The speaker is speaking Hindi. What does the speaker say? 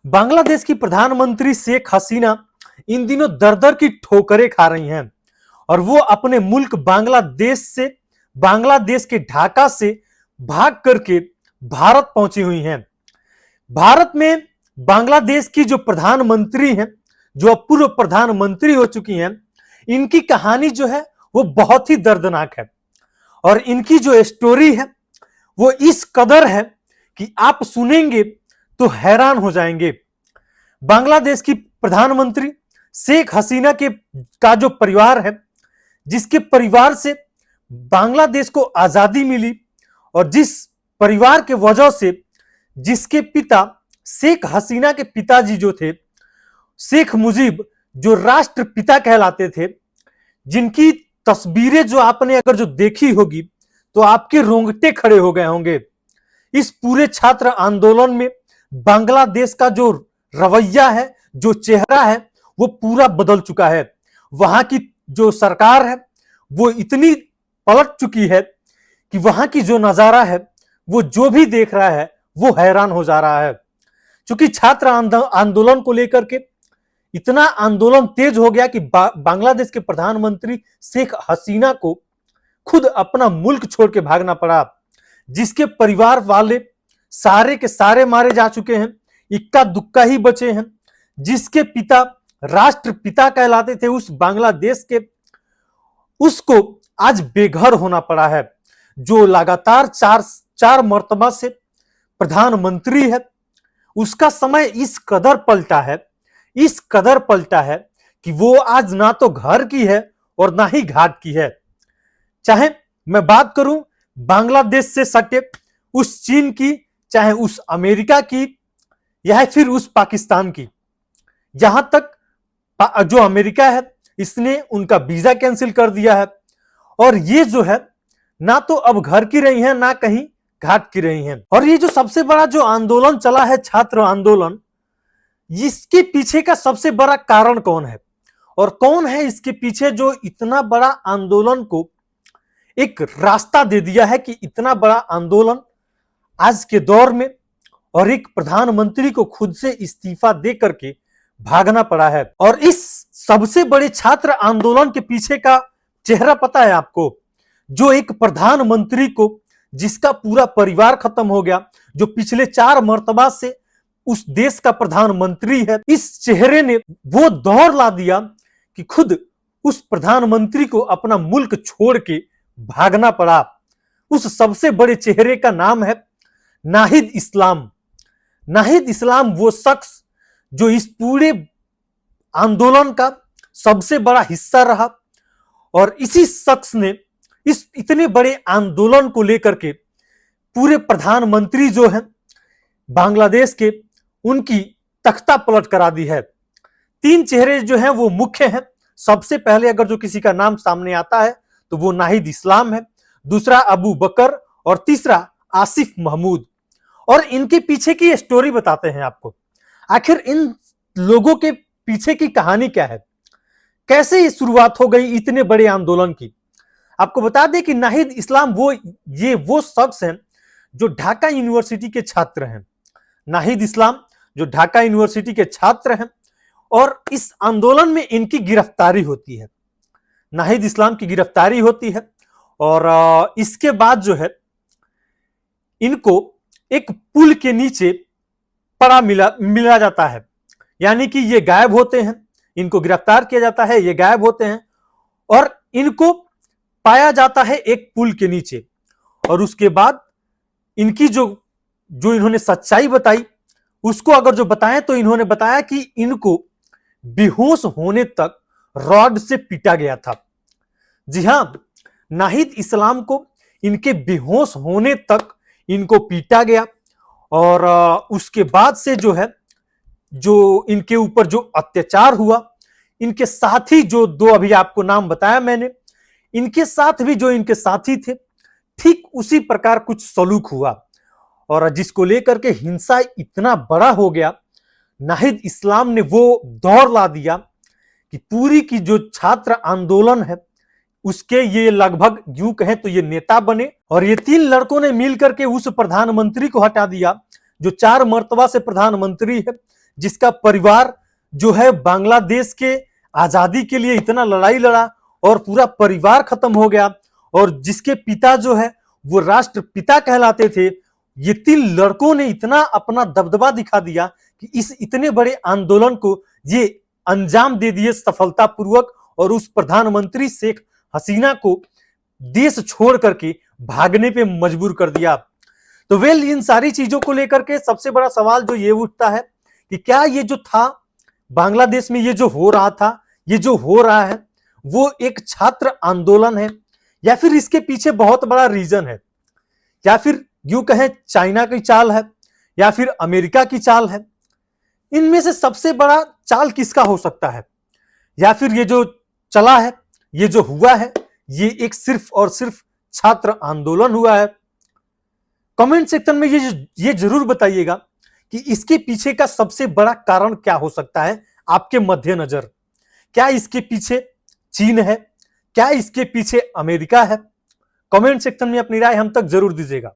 बांग्लादेश की प्रधानमंत्री शेख हसीना इन दिनों दर दर की ठोकरें खा रही हैं और वो अपने मुल्क बांग्लादेश के ढाका से भाग करके भारत पहुंची हुई हैं। भारत में बांग्लादेश की जो प्रधानमंत्री हैं, जो अब पूर्व प्रधानमंत्री हो चुकी हैं, इनकी कहानी जो है वो बहुत ही दर्दनाक है और इनकी जो स्टोरी है वो इस कदर है कि आप सुनेंगे तो हैरान हो जाएंगे। बांग्लादेश की प्रधानमंत्री शेख हसीना का जो परिवार है, जिसके परिवार से बांग्लादेश को आजादी मिली और जिस परिवार के वजह से जिसके पिता शेख हसीना के पिताजी जो थे शेख मुजीब, जो राष्ट्रपिता कहलाते थे, जिनकी तस्वीरें जो आपने अगर जो देखी होगी तो आपके रोंगटे खड़े हो गए होंगे। इस पूरे छात्र आंदोलन में बांग्लादेश का जो रवैया है, जो चेहरा है, वो पूरा बदल चुका है। वहां की जो सरकार है वो इतनी पलट चुकी है कि वहां की जो नजारा है वो जो भी देख रहा है वो हैरान हो जा रहा है। क्योंकि छात्र आंदोलन को लेकर के इतना आंदोलन तेज हो गया कि बांग्लादेश के प्रधानमंत्री शेख हसीना को खुद अपना मुल्क छोड़ के भागना पड़ा। जिसके परिवार वाले सारे के सारे मारे जा चुके हैं, इक्का दुक्का ही बचे हैं। जिसके पिता राष्ट्रपिता कहलाते थे उस बांग्लादेश के, उसको आज बेघर होना पड़ा है। जो लगातार चार मर्तबा से प्रधानमंत्री है, उसका समय इस कदर पलटा है कि वो आज ना तो घर की है और ना ही घाट की है। चाहे मैं बात करूं बांग्लादेश से सटे उस चीन की, चाहे उस अमेरिका की, या फिर उस पाकिस्तान की। यहां तक जो अमेरिका है इसने उनका वीजा कैंसिल कर दिया है और ये जो है ना तो अब घर की रही हैं ना कहीं घाट की रही हैं। और ये जो सबसे बड़ा जो आंदोलन चला है, छात्र आंदोलन, इसके पीछे का सबसे बड़ा कारण कौन है और कौन है इसके पीछे जो इतना बड़ा आंदोलन को एक रास्ता दे दिया है कि इतना बड़ा आंदोलन आज के दौर में और एक प्रधानमंत्री को खुद से इस्तीफा दे करके भागना पड़ा है। और इस सबसे बड़े छात्र आंदोलन के पीछे का चेहरा पता है आपको? जो एक प्रधानमंत्री को, जिसका पूरा परिवार खत्म हो गया, जो पिछले 4 मर्तबा से उस देश का प्रधानमंत्री है, इस चेहरे ने वो दौर ला दिया कि खुद उस प्रधानमंत्री को अपना मुल्क छोड़ के भागना पड़ा। उस सबसे बड़े चेहरे का नाम है नाहिद इस्लाम। नाहिद इस्लाम वो शख्स जो इस पूरे आंदोलन का सबसे बड़ा हिस्सा रहा और इसी शख्स ने इस इतने बड़े आंदोलन को लेकर के पूरे प्रधानमंत्री जो है बांग्लादेश के, उनकी तख्ता पलट करा दी है। 3 चेहरे जो हैं वो मुख्य हैं। सबसे पहले अगर जो किसी का नाम सामने आता है तो वो नाहिद इस्लाम है, दूसरा अबू बकर और तीसरा आसिफ महमूद। और इनके पीछे की स्टोरी बताते हैं आपको। आखिर इन लोगों के पीछे की कहानी क्या है, कैसे ये शुरुआत हो गई इतने बड़े आंदोलन की। आपको बता दें कि नाहिद इस्लाम वो शख्स हैं जो ढाका यूनिवर्सिटी के छात्र हैं। नाहिद इस्लाम जो ढाका यूनिवर्सिटी के छात्र हैं और इस आंदोलन में इनकी गिरफ्तारी होती है। नाहिद इस्लाम की गिरफ्तारी होती है और इसके बाद जो है इनको एक पुल के नीचे पड़ा मिला जाता है। यानी कि ये गायब होते हैं, इनको गिरफ्तार किया जाता है, ये गायब होते हैं और इनको पाया जाता है एक पुल के नीचे। और उसके बाद इनकी जो इन्होंने सच्चाई बताई उसको अगर जो बताएं तो इन्होंने बताया कि इनको बेहोश होने तक रॉड से पीटा गया था। जी हां, नाहिद इस्लाम को इनके बेहोश होने तक इनको पीटा गया और उसके बाद से जो है जो इनके ऊपर जो अत्याचार हुआ, इनके साथी जो 2 अभी आपको नाम बताया मैंने, इनके साथ भी जो इनके साथी थे ठीक उसी प्रकार कुछ सलूक हुआ और जिसको लेकर के हिंसा इतना बड़ा हो गया। नाहिद इस्लाम ने वो दौर ला दिया कि पूरी की जो छात्र आंदोलन है उसके ये लगभग यूं कहें तो ये नेता बने और ये 3 लड़कों ने मिलकर के उस प्रधानमंत्री को हटा दिया जो 4 मर्तबा से प्रधानमंत्री है, जिसका परिवार जो है बांग्लादेश के आजादी के लिए इतना लड़ाई लड़ा और पूरा परिवार खत्म हो गया, और जिसके पिता जो है वो राष्ट्रपिता कहलाते थे, ये 3 लड़कों ने इतना अपना दबदबा दिखा दिया कि इस इतने बड़े आंदोलन को ये अंजाम दे दिए सफलतापूर्वक, और उस प्रधानमंत्री शेख हसीना को देश छोड़ करके भागने पे मजबूर कर दिया। तो इन सारी चीजों को लेकर के सबसे बड़ा सवाल जो ये उठता है कि क्या ये जो था बांग्लादेश में, ये जो हो रहा था, ये जो हो रहा है, वो एक छात्र आंदोलन है, या फिर इसके पीछे बहुत बड़ा रीजन है, या फिर यूं कहें चाइना की चाल है, या फिर अमेरिका की चाल है। इनमें से सबसे बड़ा चाल किसका हो सकता है? या फिर ये जो चला है, ये जो हुआ है, ये एक सिर्फ और सिर्फ छात्र आंदोलन हुआ है? कमेंट सेक्शन में ये जरूर बताइएगा कि इसके पीछे का सबसे बड़ा कारण क्या हो सकता है आपके मध्य नजर। क्या इसके पीछे चीन है? क्या इसके पीछे अमेरिका है? कमेंट सेक्शन में अपनी राय हम तक जरूर दीजिएगा।